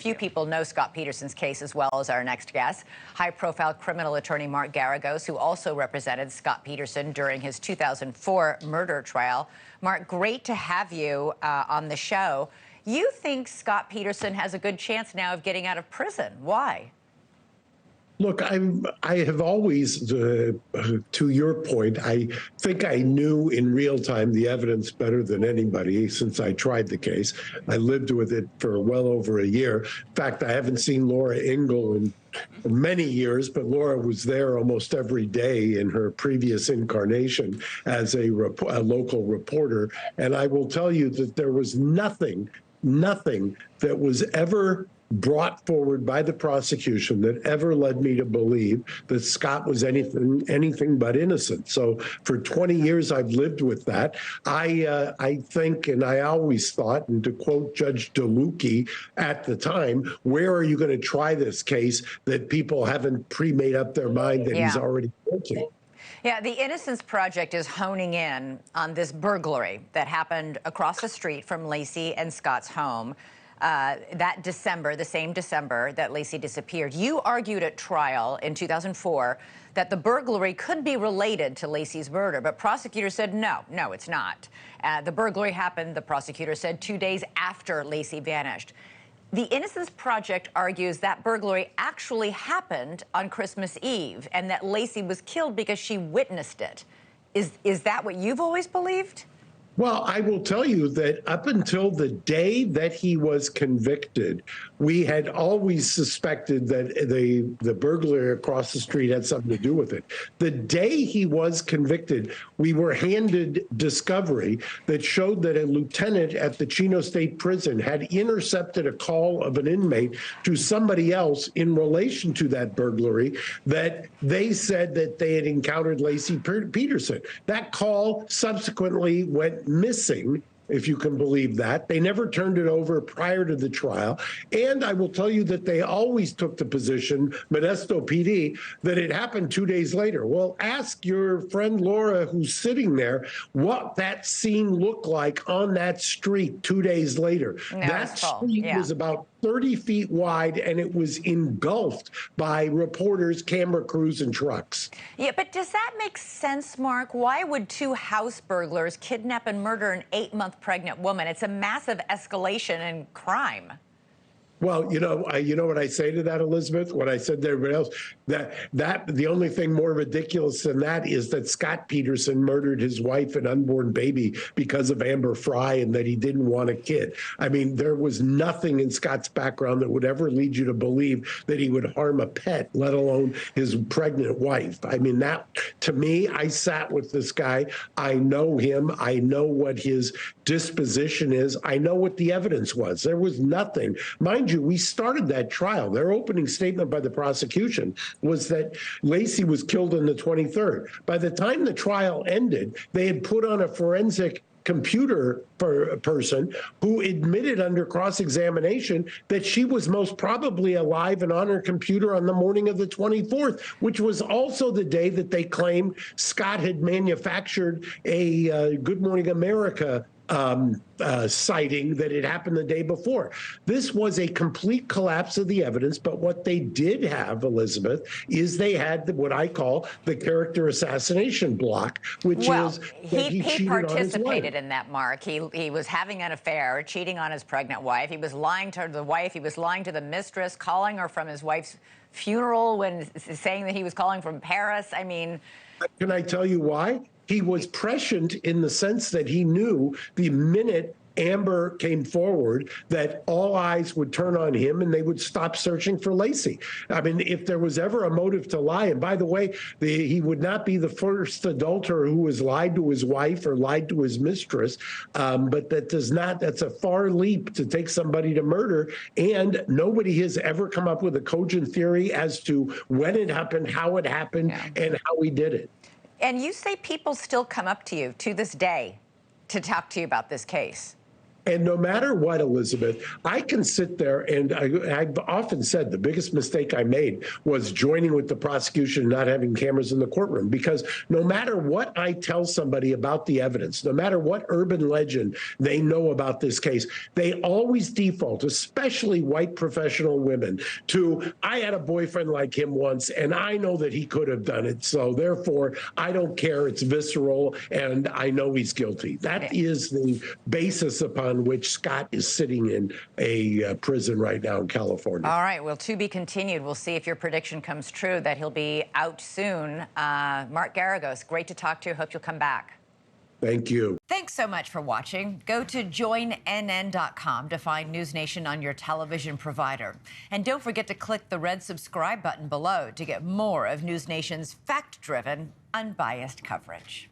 few people know Scott Peterson's case as well as our next guest, high-profile criminal attorney Mark Geragos, who also represented Scott Peterson during his 2004 murder trial. Mark, great to have you on the show. You think Scott Peterson has a good chance now of getting out of prison. Why? Look, I have always, to your point, I think I knew in real time the evidence better than anybody since I tried the case. I lived with it for well over a year. In fact, I haven't seen Laura Ingle in many years, but Laura was there almost every day in her previous incarnation as a local reporter. And I will tell you that there was nothing that was ever brought forward by the prosecution that ever led me to believe that Scott was anything but innocent. So for 20 years, I've lived with that. I think, and I always thought, and to quote Judge DeLucchi at the time, where are you going to try this case that people haven't pre-made up their mind that he's already guilty? Yeah, the Innocence Project is honing in on this burglary that happened across the street from Laci and Scott's home. That December, the same December that Laci disappeared. You argued at trial in 2004 that the burglary could be related to Laci's murder, but prosecutors said no, it's not. The burglary happened, the prosecutor said, 2 days after Laci vanished. The Innocence Project argues that burglary actually happened on Christmas Eve and that Laci was killed because she witnessed it. Is that what you've always believed? Well, I will tell you that up until the day that he was convicted, we had always suspected that the burglary across the street had something to do with it. The day he was convicted, we were handed discovery that showed that a lieutenant at the Chino State Prison had intercepted a call of an inmate to somebody else in relation to that burglary, that they said that they had encountered Laci Peterson. That call subsequently went missing, if you can believe that. They never turned it over prior to the trial. And I will tell you that they always took the position, Modesto PD, that it happened 2 days later. Well, ask your friend Laura, who's sitting there, what that scene looked like on that street 2 days later. No, that street was about 30 feet wide, and it was engulfed by reporters, camera crews, and trucks. Yeah, but does that make sense, Mark? Why would two house burglars kidnap and murder an 8-month pregnant woman? It's a massive escalation in crime. Well, you know what I say to that, Elizabeth? What I said to everybody else, that the only thing more ridiculous than that is that Scott Peterson murdered his wife and unborn baby because of Amber Fry and that he didn't want a kid. I mean, there was nothing in Scott's background that would ever lead you to believe that he would harm a pet, let alone his pregnant wife. I mean, that, to me, I sat with this guy. I know him. I know what his disposition is. I know what the evidence was. There was nothing. Mind you, we started that trial. Their opening statement by the prosecution was that Laci was killed on the 23rd. By the time the trial ended, they had put on a forensic computer person who admitted under cross-examination that she was most probably alive and on her computer on the morning of the 24th, which was also the day that they claimed Scott had manufactured a Good Morning America sighting that had happened the day before. This was a complete collapse of the evidence, but what they did have, Elizabeth, is they had what I call the character assassination block, which is that he participated in that, Mark. He was having an affair, cheating on his pregnant wife. He was lying to the wife. He was lying to the mistress, calling her from his wife's funeral when saying that he was calling from Paris. I mean, can I tell you why? He was prescient in the sense that he knew the minute Amber came forward that all eyes would turn on him and they would stop searching for Laci. I mean, if there was ever a motive to lie, and by the way, he would not be the first adulterer who has lied to his wife or lied to his mistress, but that's a far leap to take somebody to murder, and nobody has ever come up with a cogent theory as to when it happened, how it happened, and how he did it. And you say people still come up to you to this day to talk to you about this case. And no matter what, Elizabeth, I can sit there and I've often said the biggest mistake I made was joining with the prosecution and not having cameras in the courtroom, because no matter what I tell somebody about the evidence, no matter what urban legend they know about this case, they always default, especially white professional women, to, I had a boyfriend like him once and I know that he could have done it. So therefore, I don't care. It's visceral and I know he's guilty. That is the basis upon which Scott is sitting in a prison right now in California. All right, well, to be continued. We'll see if your prediction comes true that he'll be out soon. Mark Geragos, great to talk to you. Hope you'll come back. Thank you. Thanks so much for watching. Go to joinnn.com to find NewsNation on your television provider. And don't forget to click the red subscribe button below to get more of NewsNation's fact-driven, unbiased coverage.